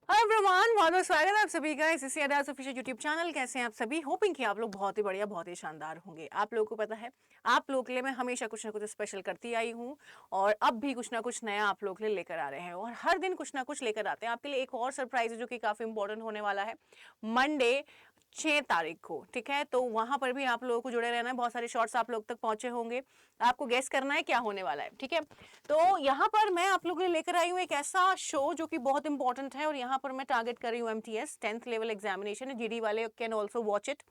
Hi everyone, बहुत बहुत स्वागत है आप सभी का एसएससी अदास ऑफिशियल यूट्यूब चैनल। कैसे हैं आप सभी? होपिंग कि आप लोग बहुत ही बढ़िया, बहुत ही शानदार होंगे। आप लोगों को पता है, आप लोगों के लिए मैं हमेशा कुछ ना कुछ स्पेशल करती आई हूँ और अब भी कुछ ना कुछ नया आप लोगों के लिए लेकर आ रहे हैं और हर दिन कुछ ना कुछ लेकर आते हैं आपके लिए। एक और सरप्राइज है जो कि काफी इंपॉर्टेंट होने वाला है मंडे 6 तारीख को, ठीक है? तो वहां पर भी आप लोगों को जुड़े रहना है। बहुत सारे शॉर्ट्स आप लोग तक पहुंचे होंगे, आपको गेस करना है क्या होने वाला है, ठीक है? तो यहाँ पर मैं आप लोगों के लिए लेकर आई हूँ एक ऐसा शो जो कि बहुत इंपॉर्टेंट है और यहाँ पर मैं टारगेट कर रही हूँ MTS 10th level examination. GD वाले can also watch it.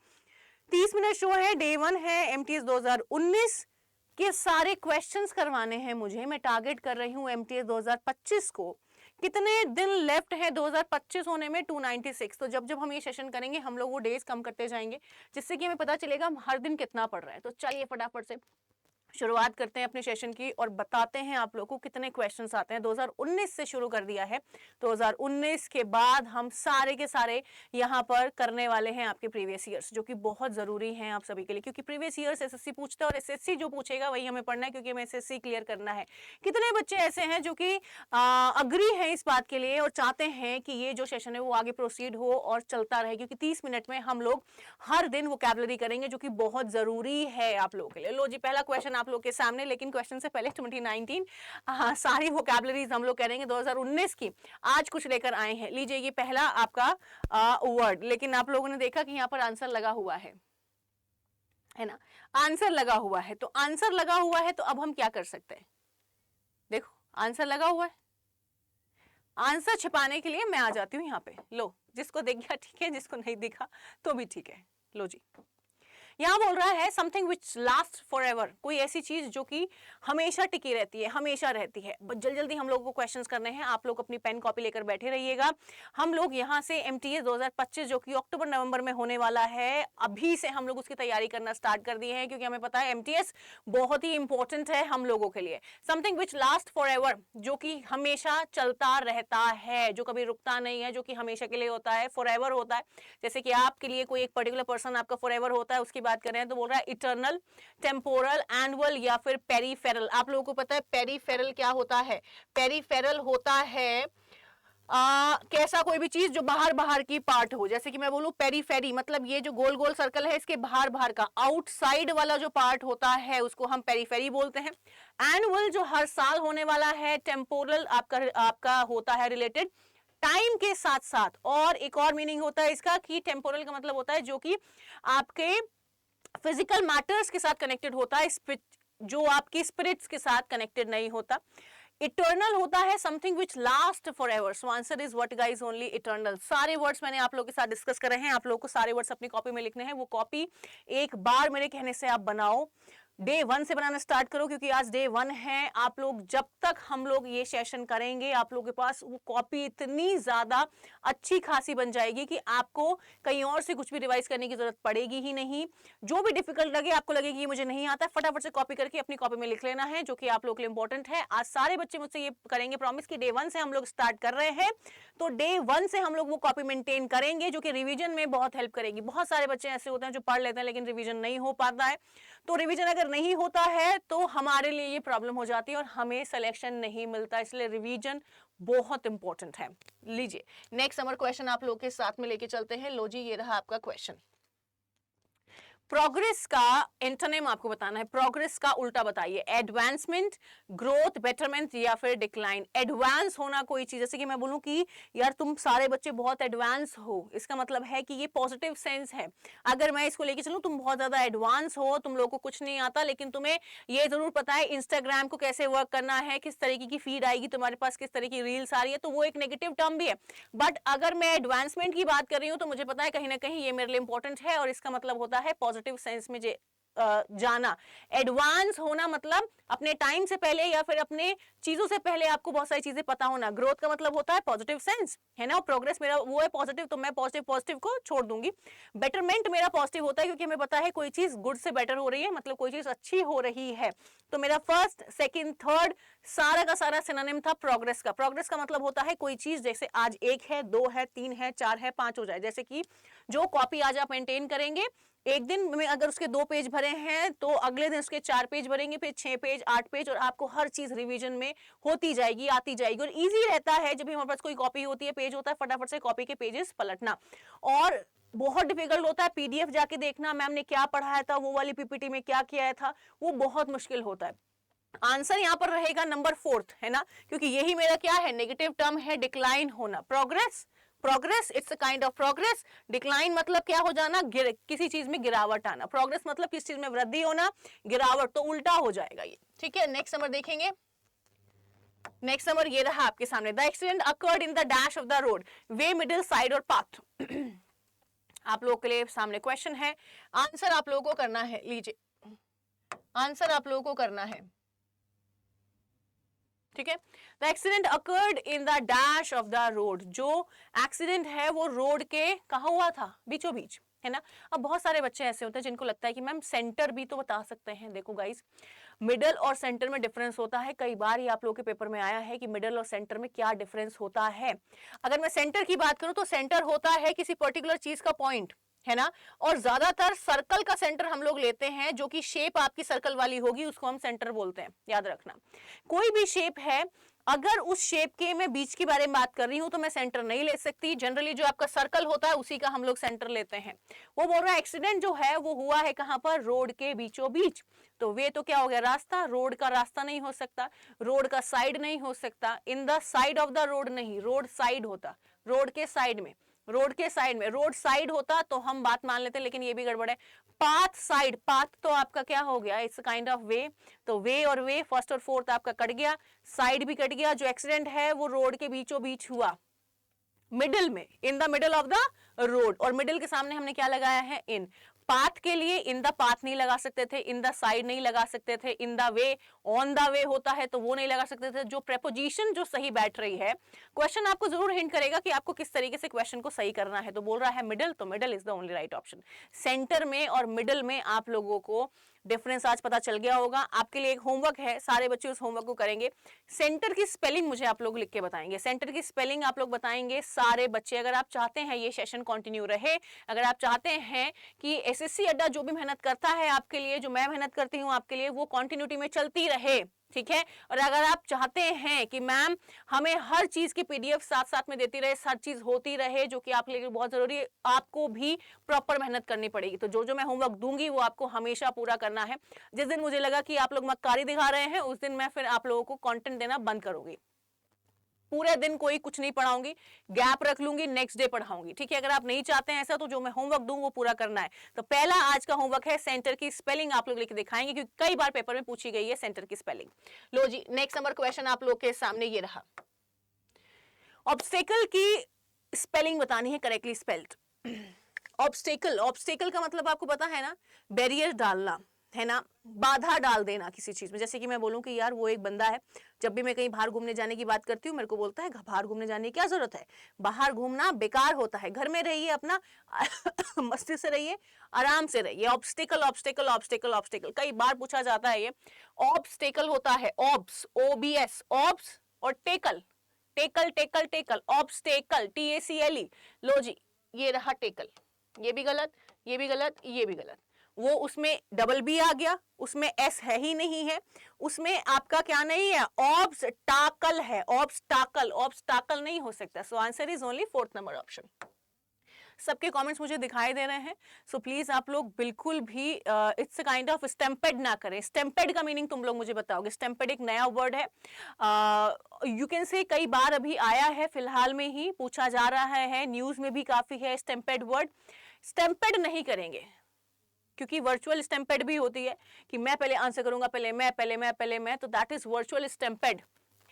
30 minute show है, डे 1 है, एमटीएस 2019 के सारे क्वेश्चंस करवाने हैं मुझे। मैं टारगेट कर रही हूँ एमटीएस 2025 को। कितने दिन लेफ्ट है 2025 होने में? 296। तो जब जब हम ये सेशन करेंगे हम लोग वो डेज कम करते जाएंगे, जिससे कि हमें पता चलेगा हम हर दिन कितना पढ़ रहे हैं। तो चलिए फटाफट से शुरुआत करते हैं अपने सेशन की और बताते हैं आप लोगों को कितने क्वेश्चंस आते हैं। 2019 से शुरू कर दिया है। 2019 के बाद हम सारे के सारे यहाँ पर करने वाले हैं आपके प्रीवियस ईयर्स, जो कि बहुत जरूरी हैं आप सभी के लिए, क्योंकि प्रीवियस ईयर्स एसएससी पूछता है और एसएससी जो पूछेगा वही हमें पढ़ना है, क्योंकि हमें एसएससी क्लियर करना है। कितने बच्चे ऐसे हैं जो कि अग्री है इस बात के लिए और चाहते हैं कि ये जो सेशन है वो आगे प्रोसीड हो और चलता रहे, क्योंकि 30 मिनट में हम लोग हर दिन वोकैबुलरी करेंगे, जो कि बहुत जरूरी है आप लोगों के लिए। लो जी, पहला क्वेश्चन आप लोग के सामने, लेकिन क्वेश्चन से पहले 2019 सारी वोकैबुलरीज हम लोग करेंगे 2019 की। आज कुछ लेकर आए हैं। लीजिए, ये पहला आपका वर्ड, लेकिन आप लोगों ने देखा कि यहाँ पर आंसर लगा हुआ है ना? आंसर लगा हुआ है, तो आंसर लगा हुआ है तो अब हम क्या कर सकते हैं? देखो, आंसर लगा हुआ है। आंसर छिपाने के लिए मैं आ जाती हूं यहाँ पे। लो, जिसको दिख गया ठीक है, जिसको नहीं दिखा तो भी ठीक है। लो जी, यहां बोल रहा है something which last for ever, कोई ऐसी चीज जो कि हमेशा टिकी रहती है, हमेशा रहती है। जल्दी जल्दी हम लोगों को क्वेश्चंस करने हैं। आप लोग अपनी पेन कॉपी लेकर बैठे रहिएगा। हम लोग यहां से एमटीएस 2025 जो कि अक्टूबर नवंबर में होने वाला है, अभी से हम लोग उसकी तैयारी करना स्टार्ट कर दिए हैं, क्योंकि हमें पता है एमटीएस बहुत ही इंपॉर्टेंट है हम लोगों के लिए। Something which last for ever, जो कि हमेशा चलता रहता है, जो कभी रुकता नहीं है, जो कि हमेशा के लिए होता है, फॉर एवर होता है। जैसे कि आपके लिए कोई एक पर्टिकुलर पर्सन आपका फॉर एवर होता है, उसकी बात कर रहे हैं तो बोल रहा है इटर्नल, टेम्पोरल, एनुअल या फिर पेरीफेरल। आप लोगों को पता है पेरीफेरल क्या होता है? पेरीफेरल होता है कैसा कोई भी चीज जो बाहर बाहर की पार्ट हो। जैसे कि मैं बोलूं पेरीफेरी, मतलब ये जो गोल गोल सर्कल है इसके बाहर बाहर का आउटसाइड वाला जो पार्ट होता है उसको हम पेरीफेरी बोलते हैं। एनुअल जो हर साल होने वाला है। टेम्पोरल आपका होता है रिलेटेड टाइम के साथ साथ। और एक और मीनिंग होता है इसका कि टेम्पोरल का मतलब होता है जो कि आपके फिजिकल मैटर्स के साथ कनेक्टेड होता है, जो आपकी स्पिरिट्स के साथ कनेक्टेड नहीं होता। इटर्नल होता है something which last for ever. So answer is what guys? Only eternal. सारे वर्ड्स मैंने आप लोगों के साथ डिस्कस करे हैं। आप लोगों को सारे वर्ड्स अपनी कॉपी में लिखने हैं। वो कॉपी एक बार मेरे कहने से आप बनाओ। डे 1 से बनाना स्टार्ट करो, क्योंकि आज डे 1 है। आप लोग जब तक हम लोग ये सेशन करेंगे आप लोगों के पास वो कॉपी इतनी ज्यादा अच्छी खासी बन जाएगी कि आपको कहीं और से कुछ भी रिवाइज करने की जरूरत पड़ेगी ही नहीं। जो भी डिफिकल्ट लगे, आपको लगे कि ये मुझे नहीं आता, फटाफट से कॉपी करके अपनी कॉपी में लिख लेना है, जो कि आप लोग के लिए इंपॉर्टेंट है। आज सारे बच्चे मुझसे ये करेंगे प्रॉमिस कि डे 1 से हम लोग स्टार्ट कर रहे हैं, तो डे 1 से हम लोग वो कॉपी मेंटेन करेंगे, जो कि रिवीजन में बहुत हेल्प करेगी। बहुत सारे बच्चे ऐसे होते हैं जो पढ़ लेते हैं लेकिन रिवीजन नहीं हो पाता है। तो रिवीजन अगर नहीं होता है तो हमारे लिए ये प्रॉब्लम हो जाती है और हमें सिलेक्शन नहीं मिलता, इसलिए रिवीजन बहुत इंपॉर्टेंट है। लीजिए, नेक्स्ट समर क्वेश्चन आप लोग के साथ में लेके चलते हैं। लो जी, ये रहा आपका क्वेश्चन। प्रोग्रेस का एंटोनिम आपको बताना है। प्रोग्रेस का उल्टा बताइए। एडवांसमेंट, ग्रोथ, बेटरमेंट या फिर डिक्लाइन। एडवांस होना कोई चीज, जैसे कि मैं बोलूं कि यार तुम सारे बच्चे बहुत एडवांस हो, इसका मतलब है कि ये पॉजिटिव सेंस है। अगर मैं इसको लेके चलूं तुम बहुत ज्यादा एडवांस हो, तुम लोगों को कुछ नहीं आता, लेकिन तुम्हें ये जरूर पता है इंस्टाग्राम को कैसे वर्क करना है, किस तरीके की फीड आएगी तुम्हारे पास, किस तरह की रील्स आ रही है, तो वो एक नेगेटिव टर्म भी है। बट अगर मैं एडवांसमेंट की बात कर रही हूं तो मुझे पता है कहीं ना कहीं ये मेरे लिए इंपॉर्टेंट है और इसका मतलब होता है पॉजिटिव सेंस में जाना। एडवांस होना मतलब अपने टाइम से पहले या फिर अपने चीजों से पहले आपको बहुत सारी चीजें पता होना। ग्रोथ का मतलब होता है पॉजिटिव सेंस, है ना? प्रोग्रेस मेरा वो है पॉजिटिव, तो मैं पॉजिटिव को छोड़ दूंगी। बेटरमेंट मेरा पॉजिटिव होता है, क्योंकि हमें पता है कोई चीज गुड से बेटर हो रही है, मतलब कोई चीज अच्छी हो रही है। तो मेरा फर्स्ट, सेकंड, थर्ड सारा का सारा सिनोनिम था प्रोग्रेस का। प्रोग्रेस का मतलब होता है कोई चीज जैसे आज 1 है, 2 है, 3 है, 4 है, 5 हो जाए। जैसे कि जो कॉपी आज आप मेंटेन करेंगे एक दिन में अगर उसके 2 पेज भरे हैं तो अगले दिन उसके 4 पेज भरेंगे, फिर 6 पेज, 8 पेज, और आपको हर चीज रिवीजन में होती जाएगी, आती जाएगी। और इजी रहता है जब भी हमारे पास कोई कॉपी होती है, पेज होता है, फटाफट से कॉपी के पेजेस पलटना। और बहुत डिफिकल्ट होता है पीडीएफ जाके देखना, मैम ने क्या पढ़ाया था, वो वाली पीपीटी में क्या किया था, वो बहुत मुश्किल होता है। आंसर यहां पर रहेगा नंबर 4 है ना, क्योंकि यही मेरा क्या है, नेगेटिव टर्म है, डिक्लाइन होना। Progress, progress it's a kind of progress. Decline मतलब क्या हो जाना, किसी चीज में गिरावट आना। प्रोग्रेस मतलब किसी चीज में वृद्धि होना, गिरावट तो उल्टा हो जाएगा ये। ठीक है, नेक्स्ट नंबर देखेंगे। नेक्स्ट नंबर ये रहा आपके सामने, the accident occurred in the dash of the road, way, middle, side और पाथ। आप लोगों के लिए सामने क्वेश्चन है, आंसर आप लोगों को करना है, लीजिए आंसर आप लोगों को करना है। ठीक है, the accident occurred in the dash of the road, जो एक्सीडेंट है वो रोड के कहा हुआ था, बीचों बीच, है ना। अब बहुत सारे बच्चे ऐसे होते हैं जिनको लगता है कि मैम सेंटर भी तो बता सकते हैं। देखो गाइस, मिडल और सेंटर में डिफरेंस होता है। कई बार ये आप लोगों के पेपर में आया है कि मिडल और सेंटर में क्या डिफरेंस होता है। अगर मैं सेंटर की बात करूं तो सेंटर होता है किसी पर्टिकुलर चीज का पॉइंट, है ना। और ज्यादातर सर्कल का सेंटर हम लोग लेते हैं, जो कि शेप आपकी सर्कल वाली होगी, उसको हम सेंटर बोलते हैं, याद रखना। कोई भी शेप है, अगर उस शेप के मैं बीच के बारे में बात कर रही हूं तो मैं सेंटर नहीं ले सकती। जनरली जो आपका सर्कल होता है उसी का हम लोग सेंटर लेते हैं। वो बोल रहा है एक्सीडेंट जो है वो हुआ है कहां पर, रोड के बीचों बीच। तो वे तो क्या हो गया, रास्ता, रोड का रास्ता नहीं हो सकता, रोड का साइड नहीं हो सकता, in the side of the road नहीं, रोड साइड होता, रोड के साइड में, रोड के साइड में, रोड साइड होता तो हम बात मान लेते, लेकिन ये भी गड़बड़ है। पाथ साइड, पाथ तो आपका क्या हो गया, इट्स काइंड ऑफ वे, तो वे और वे, फर्स्ट और फोर्थ आपका कट गया, साइड भी कट गया। जो एक्सीडेंट है वो रोड के बीचों बीच हुआ, मिडिल में, in the middle of the road, और मिडिल के सामने हमने क्या लगाया है, इन। पाथ के लिए इन द पाथ नहीं लगा सकते थे, इन द साइड नहीं लगा सकते थे, in the way, on the way होता है तो वो नहीं लगा सकते थे। जो प्रेपोजिशन जो सही बैठ रही है, क्वेश्चन आपको जरूर हिंट करेगा कि आपको किस तरीके से क्वेश्चन को सही करना है। तो बोल रहा है मिडिल, तो middle is the only right option. Centre में और मिडिल में आप लोगों को डिफरेंस आज पता चल गया होगा। आपके लिए एक होमवर्क है, सारे बच्चे उस होमवर्क को करेंगे। सेंटर की स्पेलिंग मुझे आप लोग लिख के बताएंगे, सेंटर की स्पेलिंग आप लोग बताएंगे सारे बच्चे। अगर आप चाहते हैं ये सेशन कंटिन्यू रहे, अगर आप चाहते हैं कि एसएससी अड्डा जो भी मेहनत करता है आपके लिए, जो मैं मेहनत करती हूँ आपके लिए, वो कंटिन्यूटी में चलती रहे, ठीक है। और अगर आप चाहते हैं कि मैम हमें हर चीज की पीडीएफ साथ साथ में देती रहे, हर चीज होती रहे, जो कि आपके लिए बहुत जरूरी है, आपको भी प्रॉपर मेहनत करनी पड़ेगी। तो जो जो मैं होमवर्क दूंगी वो आपको हमेशा पूरा करना है। जिस दिन मुझे लगा कि आप लोग मक्कारी दिखा रहे हैं, उस दिन मैं फिर आप लोगों को कंटेंट देना बंद करूंगी। पूरे दिन कोई कुछ नहीं पढ़ाऊंगी, गैप रख लूंगी, नेक्स्ट डे पढ़ाऊंगी, ठीक है। अगर आप नहीं चाहते हैं ऐसा, तो जो मैं होमवर्क दूं वो पूरा करना है। तो पहला आज का होमवर्क है, सेंटर की स्पेलिंग आप लोग लिख के दिखाएंगे, क्योंकि कई बार पेपर में पूछी गई है सेंटर की स्पेलिंग। लो जी, नेक्स्ट नंबर क्वेश्चन आप लोग के सामने ये रहा, ऑब्स्टेकल की स्पेलिंग बतानी है, करेक्टली स्पेल्ड। ऑब्स्टेकल, ऑब्स्टेकल का मतलब आपको पता है ना, बैरियर डालना, है ना, बाधा डाल देना किसी चीज में। जैसे कि मैं बोलूं कि यार वो एक बंदा है, जब भी मैं कहीं बाहर घूमने जाने की बात करती हूँ, मेरे को बोलता है बाहर घूमने जाने की क्या जरूरत है, बाहर घूमना बेकार होता है, घर में रहिए अपना मस्ती से रहिए, आराम से रहिए। ऑब्स्टेकल, ऑब्स्टेकल, ऑब्स्टेकल, ऑब्स्टेकल कई बार पूछा जाता है। ये ऑब्स्टेकल होता है ऑब्स, OBS, ऑब्स, और tackle, tackle, tackle, tackle, obstacle, TACLE। लो जी, ये रहा टेकल, ये भी गलत, ये भी गलत, ये भी गलत। वो उसमें डबल बी आ गया, उसमें एस है ही नहीं है, उसमें आपका क्या नहीं है, ऑब्स्टाकल है, ऑब्स्टाकल, ऑब्स्टाकल नहीं हो सकता। So answer is only 4th number option. सबके कमेंट्स मुझे दिखाई दे रहे हैं, सो प्लीज आप लोग बिल्कुल भी इट्स काइंड ऑफ स्टेम्पेड ना करें। स्टेम्पेड का मीनिंग तुम लोग मुझे बताओगे। स्टेम्पेड एक नया वर्ड है, यू कैन से कई बार अभी आया है, फिलहाल में ही पूछा जा रहा है, न्यूज में भी काफी है स्टेम्पेड वर्ड। स्टेम्पेड नहीं करेंगे, क्योंकि वर्चुअल स्टेम्पेड भी होती है कि मैं पहले आंसर करूंगा, पहले मैं, पहले मैं, पहले मैं, तो दैट इज वर्चुअल स्टेम्पेड,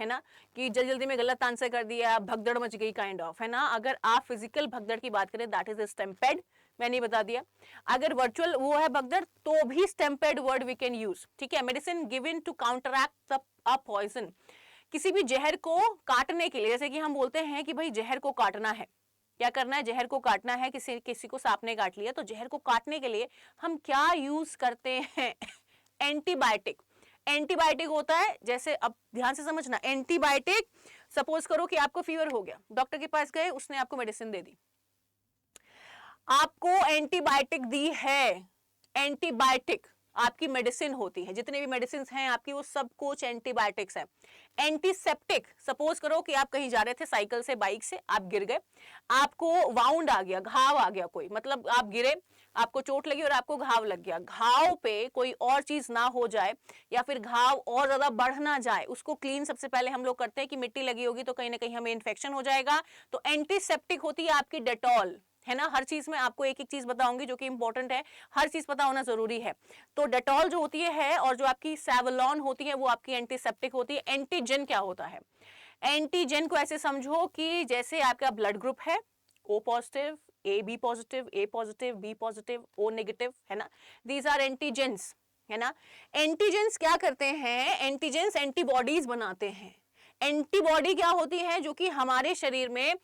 है ना, कि जल्दी जल्दी में गलत आंसर कर दिया, भगदड़ मच गई काइंड ऑफ, है ना। अगर आप फिजिकल भगदड़ की बात करें, दैट इज स्टेम्पेड, मैंने बता दिया। अगर वर्चुअल वो है भगदड़, तो भी stampede word we can use, ठीक है। Medicine given to counteract a poison, किसी भी जहर को काटने के लिए, जैसे कि हम बोलते हैं कि भाई जहर को काटना है, क्या करना है, जहर को काटना है, किसी को सांप ने काट लिया, तो जहर को काटने के लिए हम क्या यूज करते हैं, एंटीबायोटिक। एंटीबायोटिक होता है, जैसे अब ध्यान से समझना, एंटीबायोटिक, सपोज करो कि आपको फीवर हो गया, डॉक्टर के पास गए, उसने आपको मेडिसिन दे दी, आपको एंटीबायोटिक दी है, एंटीबायोटिक आपकी मेडिसिन होती है, जितने भी मेडिसिन हैं आपकी वो सब कुछ एंटीबायोटिक्स है। एंटीसेप्टिक, सपोज करो कि आप कहीं जा रहे थे साइकिल से बाइक से, आप गिर गए, आपको वाउंड आ गया, घाव आ गया, कोई मतलब आप गिरे, आपको चोट लगी और आपको घाव लग गया, घाव पे कोई और चीज ना हो जाए या फिर घाव और ज्यादा बढ़ ना जाए, उसको क्लीन सबसे पहले हम लोग करते हैं कि मिट्टी लगी होगी तो कहीं ना कहीं हमें इन्फेक्शन हो जाएगा, तो एंटीसेप्टिक होती है आपकी डेटॉल, है ना। हर चीज में आपको एक एक चीज बताऊंगी जो कि इंपॉर्टेंट है, हर चीज पता होना जरूरी है। तो डेटॉल जो होती है और जो आपकी सैवलॉन होती है वो आपकी एंटीसेप्टिक होती है। एंटीजन क्या होता है? एंटीजन को ऐसे समझो कि जैसे आपका ब्लड ग्रुप है, O positive, A B positive, A positive, B positive, O negative, है ना, दीज आर एंटीजेंस, है ना। एंटीजेंस क्या करते हैं? एंटीजेंस एंटीबॉडीज बनाते हैं। एंटीबॉडी क्या होती है? जो कि हमारे शरीर में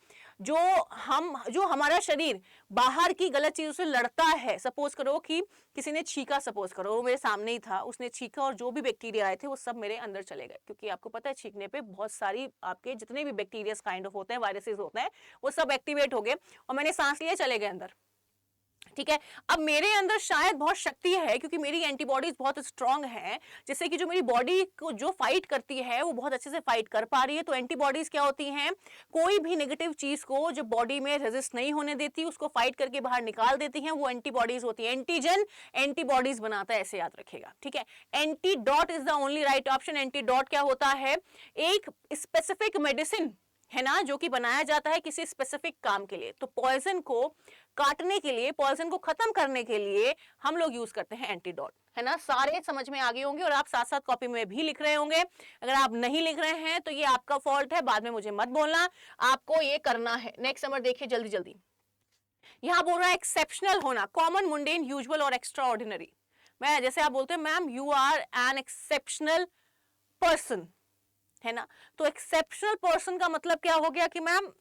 जो हमारा शरीर बाहर की गलत चीजों से लड़ता है। सपोज करो कि किसी ने छींका, सपोज करो वो मेरे सामने ही था, उसने छींका और जो भी बैक्टीरिया आए थे वो सब मेरे अंदर चले गए, क्योंकि आपको पता है छींकने पे बहुत सारी आपके जितने भी बैक्टीरिया काइंड ऑफ होते हैं, वायरसेस होते हैं, वो सब एक्टिवेट हो गए और मैंने सांस लिया, चले गए अंदर, ठीक है। अब मेरे अंदर शायद बहुत शक्ति है क्योंकि मेरी एंटीबॉडीज बहुत स्ट्रांग है, जिससे कि जो मेरी बॉडी को जो फाइट करती है वो बहुत अच्छे से फाइट कर पा रही है। तो एंटीबॉडीज क्या होती हैं? कोई भी नेगेटिव चीज को जो बॉडी में रेजिस्ट नहीं होने देती, उसको फाइट करके बाहर निकाल देती हैं, वो एंटीबॉडीज होती है। एंटीजन एंटीबॉडीज बनाता है, ऐसे याद रखिएगा, ठीक है। Antidote is the only right option. Antidote क्या होता है? एक स्पेसिफिक मेडिसिन, है ना, जो कि बनाया जाता है किसी स्पेसिफिक काम के लिए। तो पॉइजन को काटने के लिए, पॉइजन को खत्म करने के लिए हम लोग यूज करते हैं एंटीडॉट, है ना। सारे समझ में आ गए होंगे और आप साथ साथ कॉपी में भी लिख रहे होंगे। अगर आप नहीं लिख रहे हैं तो ये आपका फॉल्ट है, बाद में मुझे मत बोलना, आपको ये करना है। नेक्स्ट नंबर देखिए जल्दी जल्दी, यहां बोल रहा है एक्सेप्शनल होना, कॉमन, मुंडेन, यूजुअल और एक्स्ट्रा ऑर्डिनरी। मैं जैसे आप बोलते हैं ma'am you are an exceptional person, है ना, तो एक्सेप्शनल पर्सन का मतलब क्या हो गया कि मैम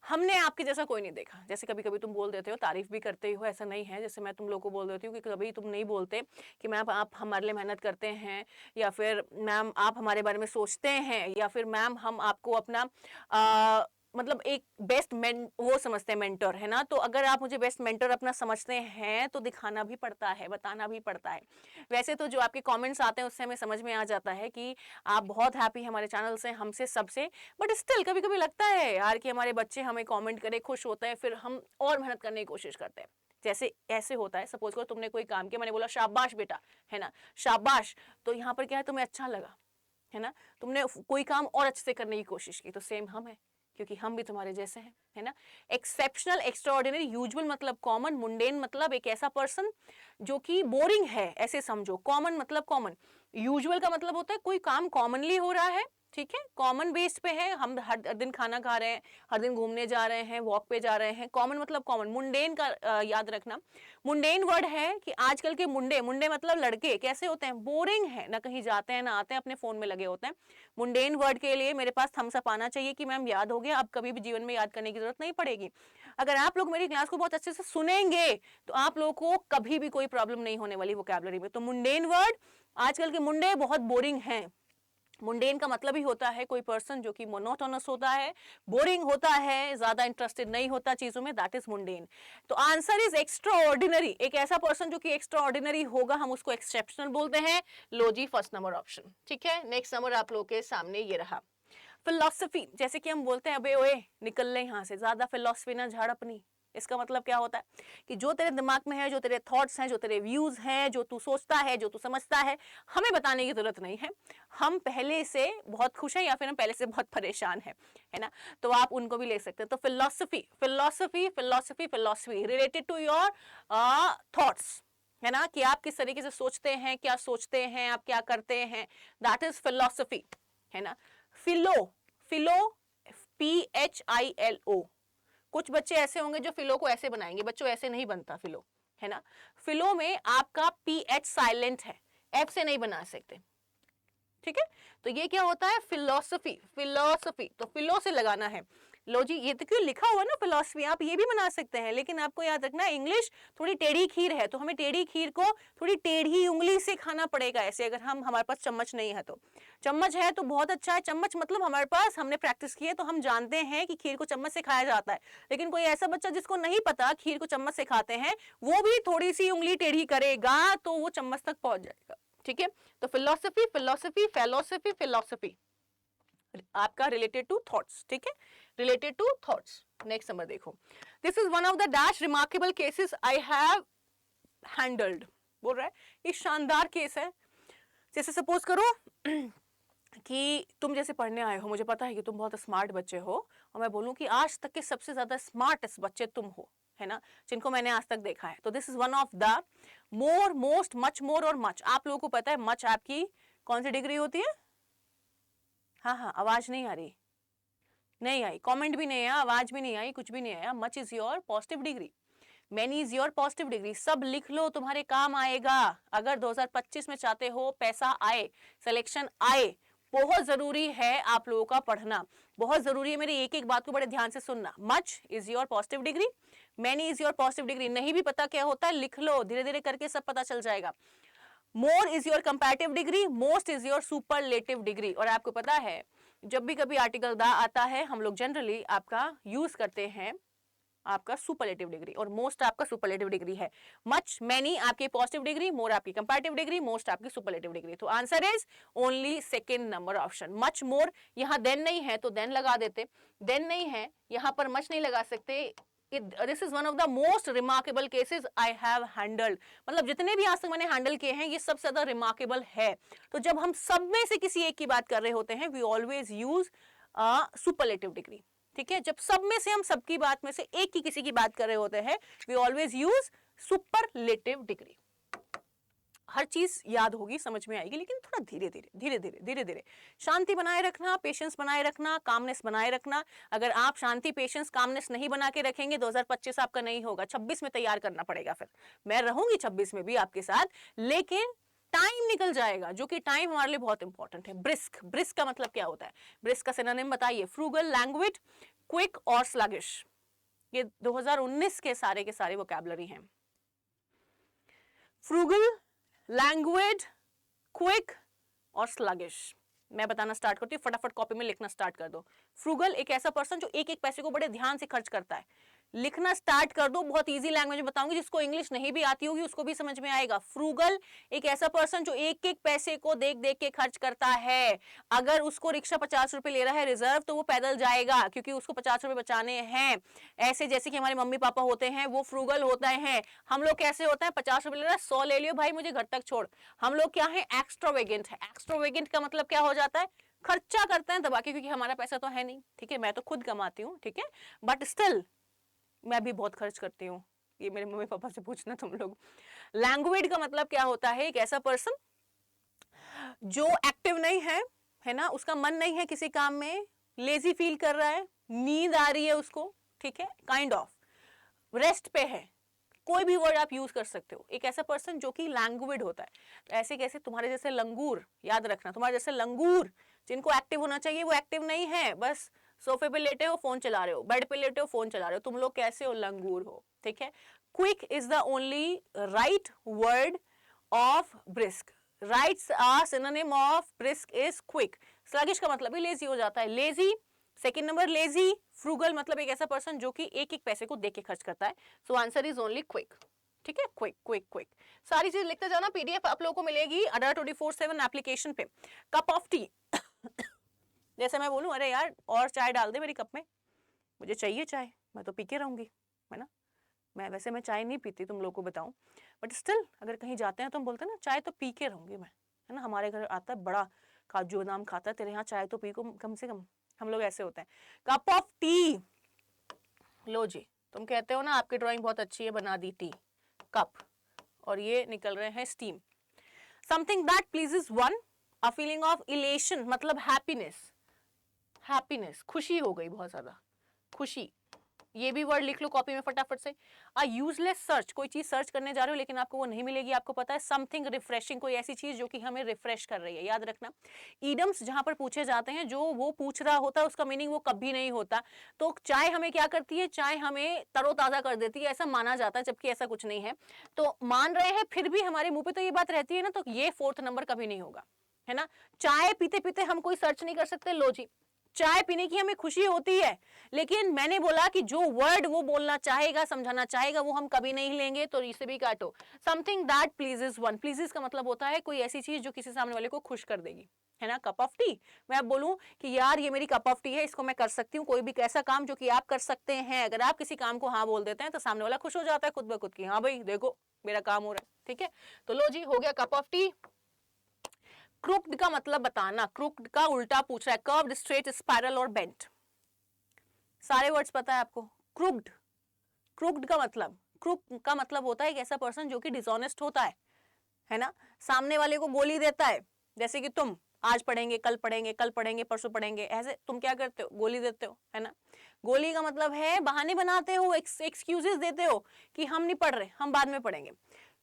हमने आपके जैसा कोई नहीं देखा। जैसे कभी कभी तुम बोल देते हो, तारीफ भी करते हो, ऐसा नहीं है, जैसे मैं तुम लोग को बोल देती हूँ कि कभी तुम नहीं बोलते कि मैम आप हमारे लिए मेहनत करते हैं, या फिर मैम आप हमारे बारे में सोचते हैं, या फिर मैम हम आपको अपना मतलब एक बेस्ट वो समझते हैं, मेंटर, है ना। तो अगर आप मुझे बेस्ट मेंटर अपना समझते हैं तो दिखाना भी पड़ता है, बताना भी पड़ता है। वैसे तो जो आपके कमेंट्स आते हैं उससे हमें समझ में आ जाता है कि आप बहुत हैप्पी हमारे चैनल से, हमसे, सबसे, बट स्टिल कभी कभी लगता है यार कि हमारे बच्चे हमें कमेंट करें, खुश होते हैं, फिर हम और मेहनत करने की कोशिश करते हैं। जैसे ऐसे होता है, सपोज करो तुमने कोई काम किया, मैंने बोला शाबाश बेटा, है ना, शाबाश, तो यहाँ पर क्या है, तुम्हें अच्छा लगा, है ना, तुमने कोई काम और अच्छे से करने की कोशिश की, तो सेम हम है, क्योंकि हम भी तुम्हारे जैसे हैं, है ना। एक्सेप्शनल, एक्स्ट्राऑर्डिनरी, यूजुअल मतलब कॉमन, मुंडेन मतलब एक ऐसा पर्सन जो कि बोरिंग है, ऐसे समझो। कॉमन मतलब कॉमन, यूजुअल का मतलब होता है कोई काम कॉमनली हो रहा है, ठीक है, कॉमन बेस पे है, हम हर दिन खाना खा रहे हैं, हर दिन घूमने जा रहे हैं, वॉक पे जा रहे हैं, कॉमन मतलब कॉमन। मुंडेन का याद रखना, मुंडेन वर्ड है कि आजकल के मुंडे, मुंडे मतलब लड़के कैसे होते हैं, बोरिंग है, ना कहीं जाते हैं ना आते हैं, अपने फोन में लगे होते हैं। मुंडेन वर्ड के लिए मेरे पास थम्स अप आना चाहिए कि मैम याद हो गया, अब कभी भी जीवन में याद करने की जरूरत नहीं पड़ेगी। अगर आप लोग मेरी क्लास को बहुत अच्छे से सुनेंगे तो आप लोगों को कभी भी कोई प्रॉब्लम नहीं होने वाली वोकैबुलरी में। तो मुंडेन वर्ड, आजकल के मुंडे बहुत बोरिंग हैं। मुंडेन का मतलब ही होता है कोई पर्सन जो कि मोनोटोनस होता है, बोरिंग होता है, ज्यादा इंटरेस्टेड नहीं होता चीजों में, दैट इज मुंडेन। तो आंसर इज एक्स्ट्रा ऑर्डिनरी, एक ऐसा पर्सन जो कि एक्स्ट्रा ऑर्डिनरी होगा, हम उसको एक्सेप्शनल बोलते हैं। लो जी, फर्स्ट नंबर ऑप्शन, ठीक है। नेक्स्ट नंबर आप लोगों के सामने ये रहा, फिलोसफी। जैसे कि हम बोलते हैं अबे ओए निकल ले यहाँ से, ज्यादा फिलोसफी ना झाड़ अपनी। इसका मतलब क्या होता है कि जो तेरे दिमाग में है, जो तेरे थॉट्स हैं, जो तेरे व्यूज हैं, जो तू सोचता है, जो तू समझता है, हमें बताने की जरूरत नहीं है। हम पहले से बहुत खुश हैं या फिर हम पहले से बहुत परेशान हैं, है ना, तो आप उनको भी ले सकते हैं। तो philosophy, philosophy, philosophy, philosophy related to your thoughts, है ना, कि आप किस तरीके से सोचते हैं, क्या सोचते हैं, आप क्या करते हैं, दैट इज फिलोसफी, है ना। फिलो, फिलो, PHILO, कुछ बच्चे ऐसे होंगे जो फिलो को ऐसे बनाएंगे, बच्चों ऐसे नहीं बनता फिलो, है ना। फिलो में आपका PH साइलेंट है, F से नहीं बना सकते, ठीक है। तो ये क्या होता है, फिलोसफी, फिलोसफी, तो फिलो से लगाना है। लो जी, ये तो क्यों लिखा हुआ ना फिलोसफी, आप ये भी बना सकते हैं, लेकिन आपको याद रखना इंग्लिश थोड़ी टेढ़ी खीर है, तो हमें टेढ़ी खीर को थोड़ी टेढ़ी उंगली से खाना पड़ेगा ऐसे, अगर हमारे पास चम्मच नहीं है तो। चम्मच है तो बहुत अच्छा है, चम्मच मतलब हमारे पास, हमने प्रैक्टिस की है तो हम जानते हैं कि खीर को चम्मच से खाया जाता है। लेकिन कोई ऐसा बच्चा जिसको नहीं पता खीर को चम्मच से खाते हैं, वो भी थोड़ी सी उंगली टेढ़ी करेगा तो वो चम्मच तक पहुंच जाएगा। ठीक है, तो फिलोसफी फिलोसफी फिलोसफी फिलोसफी आपका रिलेटेड टू थॉट्स। ठीक है, related to thoughts. Next number देखो, this is one of the dash remarkable cases I have handled. बोल रहा है ये शानदार केस है। जैसे सपोज करो कि तुम जैसे पढ़ने आए हो, मुझे पता है कि तुम बहुत स्मार्ट बच्चे हो, और मैं बोलूं कि आज तक के सबसे ज्यादा स्मार्टेस्ट बच्चे तुम हो, है ना, जिनको मैंने आज तक देखा है। तो this is one of the more most much more और मच। आप लोगों को पता है मच आपकी कौन सी डिग्री होती है? हाँ हाँ, आवाज नहीं आ रही, नहीं आई, कमेंट भी नहीं आया, आवाज भी नहीं आई, कुछ भी नहीं आया। Much is your positive degree, many is your positive degree. सब लिख लो, तुम्हारे काम आएगा। अगर 2025 में चाहते हो पैसा आए, सिलेक्शन आए, बहुत जरूरी है आप लोगों का पढ़ना, बहुत जरूरी है। मेरी एक एक बात को बड़े ध्यान से सुनना। Much is your positive degree, many is your positive degree. नहीं भी पता क्या होता है, लिख लो, धीरे धीरे करके सब पता चल जाएगा। More is your comparative degree, most is your superlative degree. और आपको पता है जब भी कभी आर्टिकल दा आता है, हम लोग जनरली आपका यूज करते हैं आपका सुपरलेटिव डिग्री, और मोस्ट आपका सुपरलेटिव डिग्री है। मच मैनी आपकी पॉजिटिव डिग्री, मोर आपकी कंपैरेटिव डिग्री, मोस्ट आपकी सुपरलेटिव डिग्री। तो answer is only second number option, much more. यहाँ देन नहीं है तो देन लगा देते, देन नहीं है यहाँ पर मच नहीं लगा सकते। This is one of the most remarkable cases I have handled. मतलब जितने भी आज तक मैंने हैंडल किए हैं, ये सबसे ज्यादा रिमार्केबल है। तो जब हम सब में से किसी एक की बात कर रहे होते हैं, we always use superlative degree. ठीक है, जब सब में से हम सबकी बात में से एक की किसी की बात कर रहे होते हैं, we always use superlative degree. हर चीज याद होगी, समझ में आएगी, लेकिन थोड़ा धीरे धीरे धीरे धीरे धीरे धीरे। शांति बनाए रखना, पेशेंस बनाए रखना, कामनेस बनाए रखना। अगर आप शांति पेशेंस कामनेस नहीं बना के रखेंगे, 2025 आपका नहीं होगा, 26 में तैयार करना पड़ेगा। फिर मैं रहूंगी 26 में भी आपके साथ, लेकिन टाइम निकल जाएगा, जो कि टाइम हमारे लिए बहुत इंपॉर्टेंट है। ब्रिस्क, ब्रिस्क का मतलब क्या होता है? ब्रिस्क का सिनोनिम बताइए। फ्रूगल, लैंग्विड, क्विक और स्लगिश। ये 2019 के सारे वोकैबुलरी हैं। फ्रूगल, लैंग्वेज, क्विक और स्लगिश। मैं बताना स्टार्ट करती हूँ, फटाफट कॉपी में लिखना स्टार्ट कर दो। फ्रूगल एक ऐसा पर्सन जो एक एक पैसे को बड़े ध्यान से खर्च करता है। लिखना स्टार्ट कर दो, बहुत इजी लैंग्वेज में बताऊंगी, जिसको इंग्लिश नहीं भी आती होगी उसको भी समझ में आएगा। फ्रूगल एक ऐसा पर्सन जो एक एक पैसे को देख देख के खर्च करता है। अगर उसको रिक्शा 50 रुपए ले रहा है रिजर्व, तो वो पैदल जाएगा क्योंकि उसको 50 रुपए बचाने हैं। ऐसे जैसे कि हमारे मम्मी पापा होते हैं, वो फ्रूगल होता है। हम लोग कैसे होते हैं? 50 रुपए ले रहा है, 100 ले लियो भाई, मुझे घर तक छोड़। हम लोग क्या है? एक्स्ट्रावेगेंट है। एक्स्ट्रावेगेंट का मतलब क्या हो जाता है? खर्चा करते हैं दबा के, क्योंकि हमारा पैसा तो है नहीं। ठीक है, मैं तो खुद कमाती हूँ, ठीक है, बट स्टिल मैं भी बहुत खर्च करती हूँ, ये मेरे मम्मी पापा से पूछना तुम लोग। लैंग्वेज का मतलब क्या होता है? एक ऐसा पर्सन जो एक्टिव नहीं है ना, उसका मन नहीं है किसी काम में, लेजी फील कर रहा है, नींद आ रही है उसको, ठीक है, काइंड ऑफ रेस्ट पे है। कोई भी वर्ड आप यूज कर सकते हो। एक ऐसा पर्सन जो कि लैंग्वेज होता है। तो ऐसे कैसे? तुम्हारे जैसे लंगूर, याद रखना, तुम्हारे जैसे लंगूर जिनको एक्टिव होना चाहिए वो एक्टिव नहीं है, बस सोफे पे लेटे हो, फोन चला रहे हो, बेड पे लेटे हो, फोन चला रहे हो। तुम लोग कैसे हो? लंगूर हो। ठीक है, quick is the only right word of brisk. Rights are synonym of brisk is quick. Sluggish का मतलब ही लेजी हो जाता है, lazy. Second number lazy. Frugal मतलब एक ऐसा पर्सन जो कि एक एक पैसे को देख के खर्च करता है। So answer is only quick. ठीक है, क्विक क्विक क्विक। सारी चीज लिखते जाना, पीडीएफ आप लोगों को मिलेगी अडा 24/7 एप्लीकेशन पे। कप ऑफ टी जैसे मैं बोलूं, अरे यार और चाय डाल दे मेरी कप में, मुझे चाहिए चाय, मैं तो पी के रहूंगी, है ना। मैं चाय नहीं पीती, तुम लोग को बताऊं, बट स्टिल अगर कहीं जाते हैं तो हम बोलते हैं ना, चाय तो पी के रहूंगी मैं, है ना। हमारे घर आता है बड़ा काजू बादाम खाता है, तेरे यहाँ चाय तो पी को कम से कम। हम लोग ऐसे होते हैं। कप ऑफ टी, लो जी, तुम कहते हो ना आपकी ड्राइंग बहुत अच्छी है, बना दी टी, कप, और ये निकल रहे हैं steam. Something that pleases one, a feeling of elation मतलब हैप्पीनेस। हैप्पीनेस, खुशी हो गई बहुत ज्यादा, खुशी। ये भी वर्ड लिख लो कॉपी में फटाफट से। अ यूजलेस सर्च, कोई चीज सर्च करने जा रहे हो लेकिन आपको वो नहीं मिलेगी, आपको पता है। समथिंग रिफ्रेशिंग, कोई ऐसी चीज जो कि हमें रिफ्रेश कर रही है, याद रखना। ईडम्स जहां पर पूछे जाते हैं, जो वो पूछ रहा होता है उसका मीनिंग वो कभी नहीं होता। तो चाय हमें क्या करती है, चाय हमें तरोताजा कर देती है, ऐसा माना जाता है, जबकि ऐसा कुछ नहीं है। तो मान रहे हैं फिर भी हमारे मुंह पे तो ये बात रहती है ना, तो ये 4th नंबर कभी नहीं होगा, है ना। चाय पीते पीते हम कोई सर्च नहीं कर सकते, लो जी, चाय पीने की हमें खुशी होती है, लेकिन मैंने बोला कि जो वर्ड वो बोलना चाहेगा, समझाना चाहेगा, वो हम कभी नहीं लेंगे, तो इसे भी काटो। Something that pleases one, pleases का मतलब होता है कोई ऐसी चीज जो किसी सामने वाले को खुश कर देगी, है ना। कप ऑफ टी, मैं अब बोलूं कि यार ये मेरी कप ऑफ टी है, इसको मैं कर सकती हूँ, कोई भी ऐसा काम जो कि आप कर सकते हैं, अगर आप किसी काम को हाँ बोल देते हैं तो सामने वाला खुश हो जाता है खुद ब खुद की, हाँ भाई देखो मेरा काम हो रहा है, ठीक है। तो लो जी, हो गया कप ऑफ टी। क्रूक्ड का मतलब बताना, क्रूक्ड का उल्टा पूछ रहा है, कर्व्ड, स्ट्रेट, स्पाइरल और बेंट। सारे वर्ड्स पता है आपको। क्रूक्ड, क्रूक्ड का मतलब, क्रूक का मतलब होता है एक ऐसा पर्सन जो कि डिसऑनेस्ट होता है ना। सामने वाले को गोली देता है, जैसे कि तुम आज पढ़ेंगे, कल पढ़ेंगे, कल पढ़ेंगे, परसों पढ़ेंगे, ऐसे तुम क्या करते हो, गोली देते हो, है ना। गोली का मतलब है बहाने बनाते हो, एक्सक्यूजेस देते हो कि हम नहीं पढ़ रहे, हम बाद में पढ़ेंगे।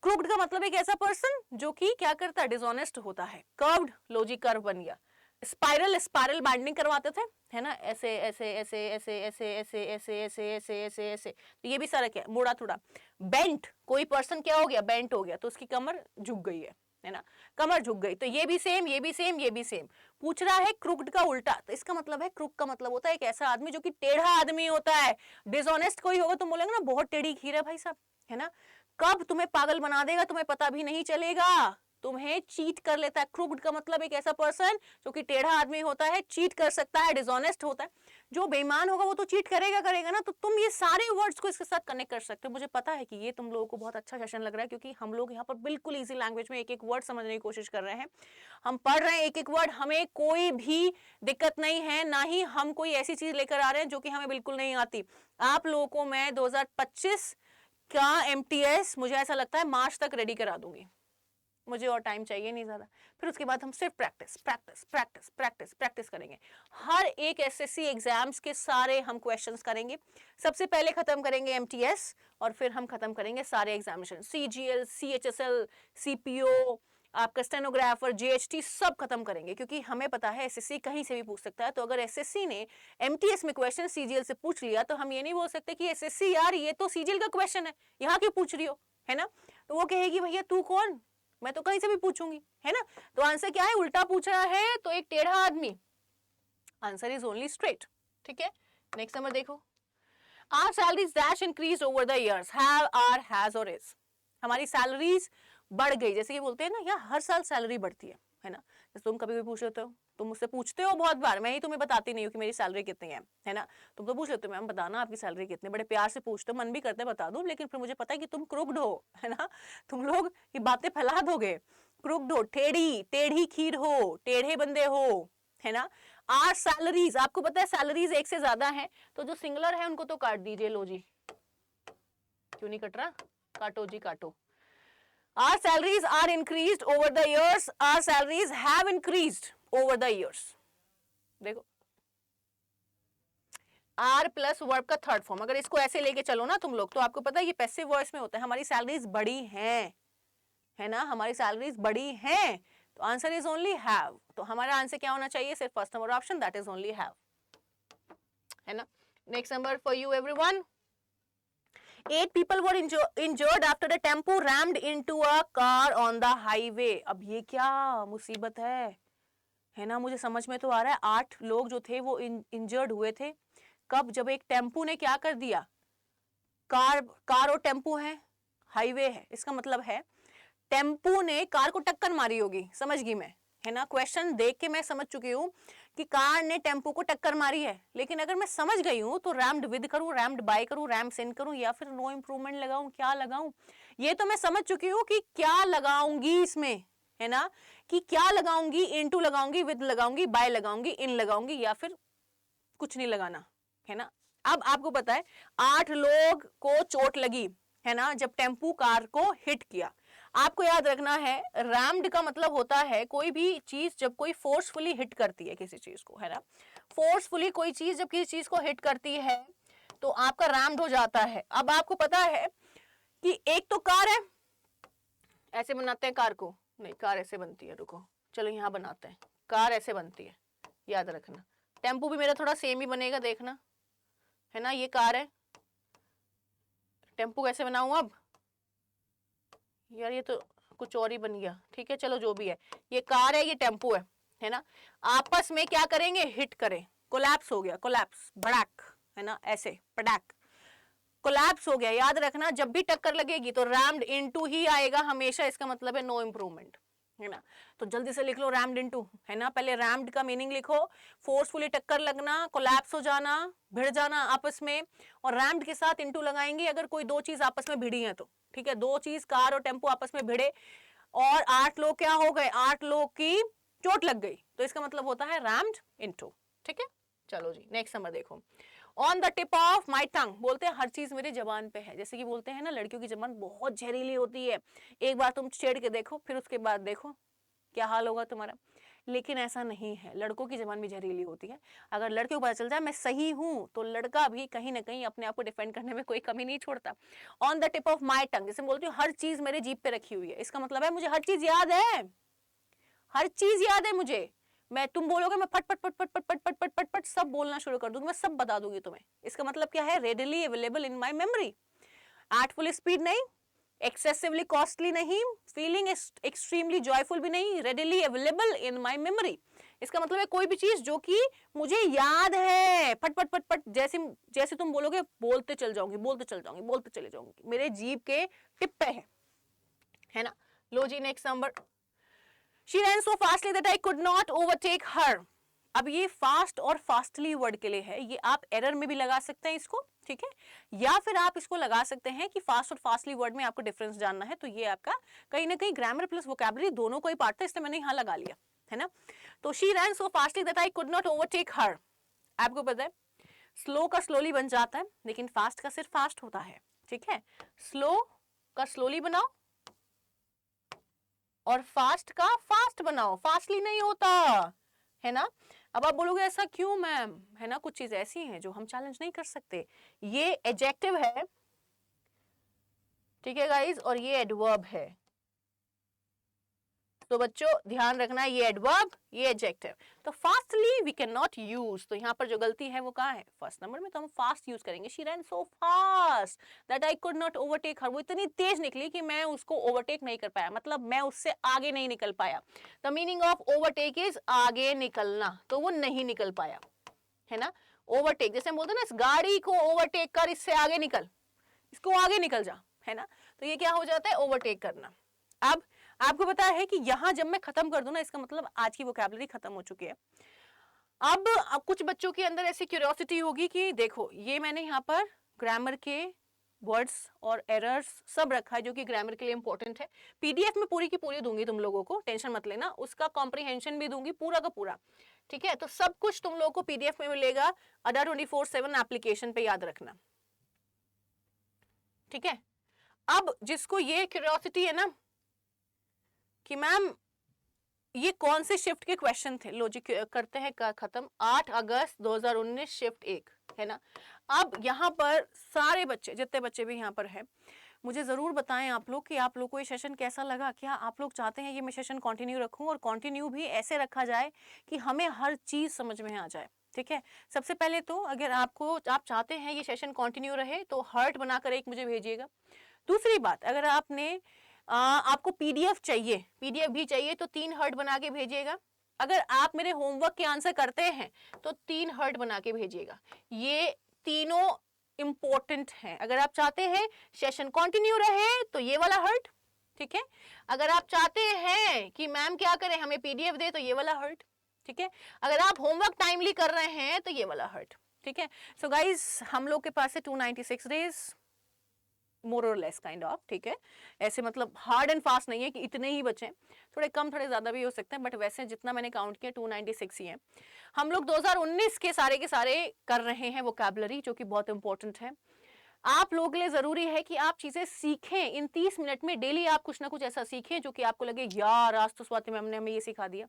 क्रूक्ड का मतलब एक ऐसा पर्सन जो कि क्या करता है, डिसऑनेस्ट होता है। कर्व्ड, लो जी कर्व बन गया। स्पाइरल, स्पाइरल बाइंडिंग करवाते थे, है ना, ऐसे ऐसे ऐसे ऐसे ऐसे ऐसे ऐसे ऐसे ऐसे ऐसे ऐसे, तो ये भी सारा क्या, मुड़ा थोड़ा। बेंट, कोई पर्सन क्या हो गया, बेंट हो गया, तो उसकी कमर झुक गई है ना, कमर झुक गई। तो ये भी सेम, ये भी सेम, ये भी सेम। पूछ रहा है क्रूक्ड का उल्टा, तो इसका मतलब है, क्रूक का मतलब होता है एक ऐसा आदमी जो कि टेढ़ा आदमी होता है। डिसऑनेस्ट कोई होगा तो बोलेंगे ना बहुत टेढ़ी खीर है भाई साहब, है ना। कब तुम्हें पागल बना देगा तुम्हें पता भी नहीं चलेगा, तुम्हें चीट कर लेता है। क्रूक्ड का मतलब एक ऐसा पर्सन जो कि टेढ़ा आदमी होता है, चीट कर सकता है, डिसऑनेस्ट होता है। जो बेईमान होगा वो तो चीट करेगा करेगा ना। तो तुम ये सारे वर्ड्स को इसके साथ कनेक्ट कर सकते हो। मुझे पता है कि ये तुम लोगों को बहुत अच्छा सेशन लग रहा है, क्योंकि हम लोग यहाँ पर बिल्कुल इजी लैंग्वेज में एक एक वर्ड समझने की कोशिश कर रहे हैं। हम पढ़ रहे हैं एक एक वर्ड, हमें कोई भी दिक्कत नहीं है, ना ही हम कोई ऐसी चीज लेकर आ रहे हैं जो कि हमें बिल्कुल नहीं आती। आप लोगों को मैं 2025 का MTS मुझे ऐसा लगता है मार्च तक रेडी करा दूंगी, मुझे और टाइम चाहिए नहीं ज्यादा। फिर उसके बाद हम सिर्फ practice practice practice practice practice करेंगे। हर एक SSC एग्जाम्स के सारे हम क्वेश्चंस करेंगे। सबसे पहले खत्म करेंगे MTS और फिर हम खत्म करेंगे सारे एग्जामिनेशन, CGL, CHSL, CPO, आपका स्टेनोग्राफर, JHT सब खत्म करेंगे, क्योंकि हमें पता है SSC कहीं से भी पूछ सकता है। तो अगर SSC ने MTS में क्वेश्चन CGL से पूछ लिया तो हम ये नहीं बोल सकते कि SSC यार ये तो CGL का क्वेश्चन है, यहाँ क्यों पूछ रही हो, है ना। तो वो कहेगी भैया तू कौन, मैं तो कहीं से भी पूछूंगी, है ना। तो आंसर क्या है, उल्टा पूछ रहा है तो एक टेढ़ा आदमी, आंसर इज ओनली स्ट्रेट, ठीक है। नेक्स्ट नंबर देखो, are salaries dash increase over the years, have, are, has और इज। हमारी सैलरीज बढ़ गई, जैसे कि बोलते हैं ना यार हर साल सैलरी बढ़ती है ना। जैसे तुम कभी भी पूछ लेते हो, तुम मुझसे पूछते हो बहुत बार, मैं ही तुम्हें बताती नहीं हूँ कि मेरी सैलरी कितनी है ना। तुम तो पूछ लेते हो मैम बताना आपकी सैलरी कितनी, बड़े प्यार से पूछते हो, मन भी करते बता दूं, लेकिन फिर मुझे पता है कि तुम क्रुक्ड हो, है ना। तुम लोग ये बातें फैला दोगे, क्रुक्ड हो, टेढ़ी टेढ़ी खीर हो, टेढ़े बंदे हो, है ना। आर सैलरीज, आपको पता है सैलरीज एक से ज्यादा है, तो जो सिंगुलर है उनको तो काट दीजिए, लो जी, क्यों नहीं कट रहा, काटो जी काटो। Our salaries are increased over the years. Our salaries have increased over the years. देखो आर प्लस वर्ब का थर्ड फॉर्म, अगर इसको ऐसे लेके चलो ना तुम लोग, तो आपको पता है ये पैसिव वॉइस में होता है। हमारी सैलरीज बढ़ी हैं, है ना, हमारी सैलरीज बढ़ी हैं, तो आंसर इज ओनली हैव। तो हमारा आंसर क्या होना चाहिए, सिर्फ first number option, that is only have, है ना। Next number for you everyone, 8 people were injured after a tempo rammed into a car on the highway. अब ये क्या मुसीबत है ना। मुझे समझ में तो आ रहा है 8 लोग जो थे वो इंजर्ड हुए थे, कब, जब एक टेम्पो ने क्या कर दिया, कार और टेम्पो है, हाईवे है, इसका मतलब है टेम्पो ने कार को टक्कर मारी होगी, समझ गई मैं, है ना। क्वेश्चन देख के मैं समझ चुकी हूँ कि कार ने टेम्पो को टक्कर मारी है, लेकिन अगर मैं समझ गई हूँ तो रैम्ड विद करूँ, रैम्ड बाय करूँ, रैम सेंड करूँ, या फिर नो इम्प्रूवमेंट लगाऊं, क्या लगाऊं, ये तो मैं समझ चुकी हूँ कि क्या लगाऊंगी इसमें, है ना, कि क्या लगाऊंगी, इनटू लगाऊंगी, विद लगाऊंगी, बाय लगाऊंगी, इन लगाऊंगी, या फिर कुछ नहीं लगाना, है ना। अब आपको पता है 8 लोग को चोट लगी, है ना, जब टेम्पू कार को हिट किया। आपको याद रखना है रैम्ड का मतलब होता है कोई भी चीज जब कोई फोर्सफुली हिट करती है किसी चीज को, है ना। फोर्सफुली कोई चीज जब किसी चीज को हिट करती है तो आपका रैम्ड हो जाता है। अब आपको पता है कि एक तो कार है, ऐसे बनाते हैं कार को, नहीं कार ऐसे बनती है, रुको चलो यहाँ बनाते हैं, कार ऐसे बनती है, याद रखना। टेम्पो भी मेरा थोड़ा सेम ही बनेगा, देखना है ना, ये कार है, टेम्पो कैसे बनाऊं अब यार, ये तो कुछ और ही बन गया, ठीक है चलो जो भी है, ये कार है, ये टेम्पो है ना, आपस में क्या करेंगे, हिट करें, कोलैप्स हो गया, कोलैप्स भड़ाक, है ना, ऐसे पटाक, कोलैप्स हो गया। याद रखना जब भी टक्कर लगेगी तो रैम्ड इनटू ही आएगा हमेशा, इसका मतलब है नो इंप्रूवमेंट, है ना। तो जल्दी से लिख लो रैम्ड इनटू, है ना, पहले रैम्ड का मीनिंग लिखो, फोर्सफुली टक्कर लगना, कोलैप्स हो जाना, भिड़ जाना आपस में, और रैम्ड के साथ इनटू लगाएंगे अगर कोई दो चीज आपस में भिड़ी है तो, ठीक है, दो चीज कार और टेम्पो आपस में भिड़े और 8 लोग क्या हो गए, 8 लोग की चोट लग गई, तो इसका मतलब होता है रैम्ड इनटू, ठीक है। चलो जी नेक्स्ट नंबर देखो, on the tip of my tongue, बोलते हैं हर चीज मेरे जबान पे है, जैसे कि बोलते हैं ना लड़कियों की जबान बहुत जहरीली होती है, एक बार तुम छेड़ के देखो फिर उसके बाद देखो क्या हाल होगा तुम्हारा, लेकिन ऐसा नहीं है, लड़कों की जबान भी जहरीली होती है। अगर लड़के को पता चल जाए मैं सही हूं तो लड़का भी कहीं ना कहीं अपने आप को डिफेंड करने में कोई कमी नहीं छोड़ता। On the tip of my tongue, जैसे बोलती हूँ हर चीज मेरे जीभ पे रखी हुई है, इसका मतलब है मुझे हर चीज याद है, हर चीज याद है मुझे, मैं तुम बोलोगे मैं फट फट फट फट फट फट फट फट फट फट सब बोलना शुरू कर दूंगी, मैं सब बता दूंगी तुम्हें, इसका मतलब क्या है, readily available in my memory, artful speed नहीं, एक्सेसिवली कॉस्टली नहीं, फीलिंग एक्सट्रीमली जॉयफुल भी नहीं, readily available in my memory, इसका मतलब है कोई भी चीज जो कि मुझे याद है, फट फट फट फट जैसे जैसे तुम बोलोगे बोलते चल जाऊंगी, बोलते चल जाऊंगी, बोलते चले जाऊंगी, मेरे जीभ के टिप पे है ना। लो जी next number, She ran so fastly that I could not overtake her. अब ये फास्ट और फास्टली वर्ड के लिए है, ये आप एरर में भी लगा सकते हैं इसको, ठीक है, या फिर आप इसको लगा सकते हैं कि फास्ट और फास्टली वर्ड में आपको डिफरेंस जानना है, तो ये आपका कहीं ना कहीं ग्रामर प्लस वोकैबुलरी दोनों का ही पार्ट था, इसलिए मैंने यहाँ लगा लिया, है ना। तो she ran so fastly that I could not overtake her, आपको पता है स्लो का स्लोली बन जाता है लेकिन फास्ट का सिर्फ फास्ट होता है, ठीक है, स्लो का स्लोली बनाओ और फास्ट का फास्ट बनाओ, फास्टली नहीं होता, है ना। अब आप बोलोगे ऐसा क्यों मैम, है ना, कुछ चीज ऐसी हैं जो हम चैलेंज नहीं कर सकते, ये एडजेक्टिव है, ठीक है गाइस, और ये एडवर्ब है, तो बच्चों ध्यान रखना ये एडवर्ब ये एडजेक्टिव, तो fastly we can not use, तो यहाँ पर जो गलती है वो कहाँ है, फर्स्ट नंबर में, तो हम फास्ट यूज करेंगे, she ran so fast that I could not overtake her, वो इतनी तेज निकली कि मैं उसको ओवरटेक नहीं कर पाया, मतलब मैं उससे आगे नहीं निकल पाया, the meaning of overtake is आगे निकलना, तो वो नहीं निकल पाया, है ना। ओवरटेक जैसे हम बोलते हैं ना, इस गाड़ी को ओवरटेक कर, इससे आगे निकल, इसको आगे निकल जा, है ना, तो ये क्या हो जाता है, ओवरटेक करना। अब आपको पता है कि यहां जब मैं खत्म कर दूं ना, इसका मतलब आज की वोकैबुलरी खत्म हो चुकी है। अब कुछ बच्चों के अंदर ऐसी क्यूरियोसिटी होगी कि देखो ये मैंने यहाँ पर ग्रामर के वर्ड्स और एरर्स सब रखा है जो कि ग्रामर के लिए इंपॉर्टेंट है, पीडीएफ में पूरी की पूरी दूंगी तुम लोगों को, टेंशन मत लेना, उसका कॉम्प्रिहेंशन भी दूंगी पूरा का पूरा, ठीक है, तो सब कुछ तुम लोगों को पीडीएफ में मिलेगा अडा 24/7 एप्लीकेशन पे, याद रखना, ठीक है। अब जिसको ये क्यूरियोसिटी है ना कि मैम ये कौन से शिफ्ट के क्वेश्चन थे, लॉजिक करते हैं खत्म, 8 अगस्त 2019 शिफ्ट 1, है ना। अब यहाँ पर सारे बच्चे जितने बच्चे भी यहाँ पर हैं, मुझे ज़रूर बताएं आप लोग कि आप लोग को ये सेशन कैसा लगा, क्या आप लोग चाहते हैं ये मैं सेशन कंटिन्यू रखूं, और कंटिन्यू भी ऐसे रखा जाए कि हमें हर चीज़ समझ में आ जाए, ठीक है। सबसे पहले तो अगर आप चाहते हैं ये सेशन कंटिन्यू रहे तो हार्ट बनाकर एक मुझे भेजिएगा। दूसरी बात, अगर आपको पीडीएफ चाहिए, पीडीएफ भी चाहिए तो 3 हार्ट बना के भेजिएगा। अगर आप मेरे होमवर्क के आंसर करते हैं तो 3 हार्ट बना के भेजिएगा, ये तीनों इंपॉर्टेंट हैं। अगर आप चाहते हैं सेशन कंटिन्यू रहे तो ये वाला हार्ट, ठीक है। अगर आप चाहते हैं कि मैम क्या करें हमें पीडीएफ दे तो ये वाला हार्ट, ठीक है। अगर आप होमवर्क टाइमली कर रहे हैं तो ये वाला हार्ट, ठीक है। सो गाइज हम लोग के पास है 296 डेज मोर और लेस काइंड ऑफ, ठीक है, ऐसे मतलब हार्ड एंड फास्ट नहीं है कि इतने ही बचे, थोड़े कम थोड़े ज्यादा भी हो सकते हैं, बट वैसे जितना मैंने काउंट किया 296 ही है। हम लोग 2019 के सारे कर रहे हैं वोकैबुलरी, जो कि बहुत इंपॉर्टेंट है आप लोगों के लिए। जरूरी है कि आप चीजें सीखें, इन 30 मिनट में डेली आप कुछ ना कुछ ऐसा सीखें जो कि आपको लगे यार आज तो स्वाति मैम ने हमें ये सिखा दिया।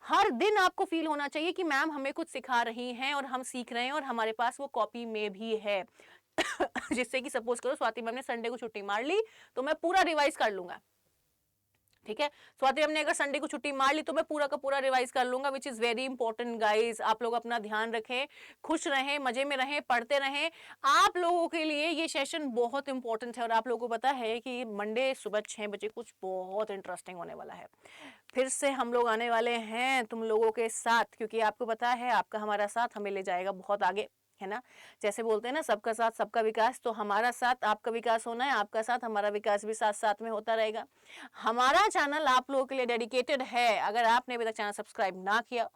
हर दिन आपको फील होना चाहिए कि मैम हमें कुछ सिखा रही हैं और हम सीख रहे हैं और हमारे पास वो कॉपी में भी है। जिससे कि सपोज करो स्वाति मैम ने संडे को छुट्टी मार ली तो मैं पूरा रिवाइज कर लूंगा, ठीक है। स्वाति मैम ने अगर संडे को छुट्टी मार ली तो मैं पूरा का पूरा रिवाइज कर लूंगा, which is very important guys. आप लोग अपना ध्यान रखें, खुश रहें, मजे में रहें, पढ़ते रहें। आप लोगों के लिए ये सेशन बहुत इंपॉर्टेंट है और आप लोगों को पता है कि मंडे सुबह 6 बजे कुछ बहुत इंटरेस्टिंग होने वाला है। फिर से हम लोग आने वाले हैं तुम लोगों के साथ, क्योंकि आपको पता है आपका हमारा साथ हमें ले जाएगा बहुत आगे, है ना। जैसे बोलते हैं ना सबका साथ सबका विकास, तो हमारा साथ आपका विकास होना है, आपका साथ हमारा विकास भी साथ साथ में होता रहेगा। हमारा चैनल आप लोगों के लिए डेडिकेटेड है। अगर आपने अभी तक चैनल सब्सक्राइब ना किया,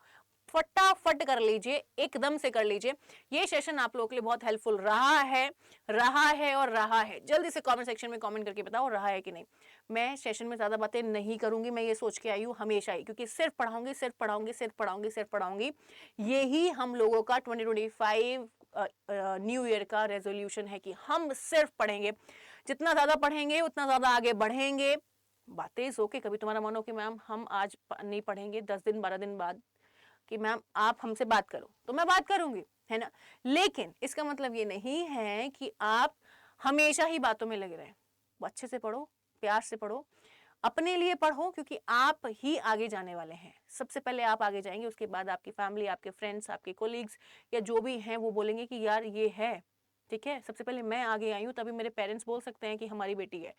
फटाफट कर लीजिए, एकदम से कर लीजिए। ये सेशन आप लोगों के लिए बहुत हेल्पफुल रहा है और रहा है। जल्दी से कमेंट सेक्शन में कमेंट करके बताओ रहा है कि नहीं। मैं सेशन में ज्यादा बातें नहीं करूंगी, मैं ये सोच के आई हूँ हमेशा ही, क्योंकि सिर्फ पढ़ाऊंगी सिर्फ पढ़ाऊंगी सिर्फ पढ़ाऊंगी सिर्फ पढ़ाऊंगी। यही हम लोगों का 2025 न्यू ईयर का रेजोल्यूशन है कि हम सिर्फ पढ़ेंगे। जितना ज्यादा पढ़ेंगे उतना ज्यादा आगे बढ़ेंगे। बातें सो के कभी तुम्हारा मन हो कि मैम हम आज नहीं पढ़ेंगे, 10 दिन 12 दिन बाद कि मैम आप हमसे बात करो, तो मैं बात करूंगी, है ना। लेकिन इसका मतलब ये नहीं है कि आप हमेशा ही बातों में लगे रहें। अच्छे से पढ़ो, प्यार से पढ़ो, अपने लिए पढ़ो, क्योंकि आप ही आगे जाने वाले हैं। सबसे पहले आप आगे जाएंगे, उसके बाद आपकी फैमिली, आपके फ्रेंड्स, आपके कोलीग्स या जो भी हैं वो बोलेंगे कि यार ये है, ठीक है। सबसे पहले मैं आगे आई हूँ तभी मेरे पेरेंट्स बोल सकते हैं कि हमारी बेटी है।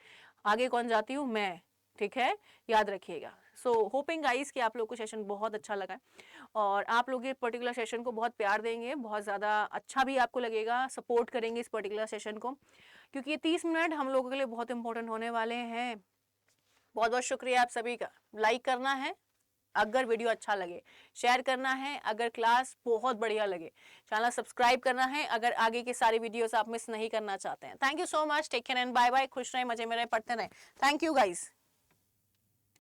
आगे कौन जाती हूँ मैं, ठीक है, याद रखिएगा। सो होपिंग गाइस कि आप लोग को सेशन बहुत अच्छा लगा और आप लोग ये पर्टिकुलर सेशन को बहुत प्यार देंगे, बहुत ज़्यादा अच्छा भी आपको लगेगा, सपोर्ट करेंगे इस पर्टिकुलर सेशन को, क्योंकि ये 30 मिनट हम लोगों के लिए बहुत इंपॉर्टेंट होने वाले हैं। बहुत बहुत शुक्रिया आप सभी का। लाइक करना है अगर वीडियो अच्छा लगे, शेयर करना है अगर क्लास बहुत बढ़िया लगे, चैनल सब्सक्राइब करना है अगर आगे के सारे वीडियोस आप मिस नहीं करना चाहते हैं। Thank you so much, take care and bye bye. खुश रहें, मजे में रहें, पढ़ते रहें। Thank you guys.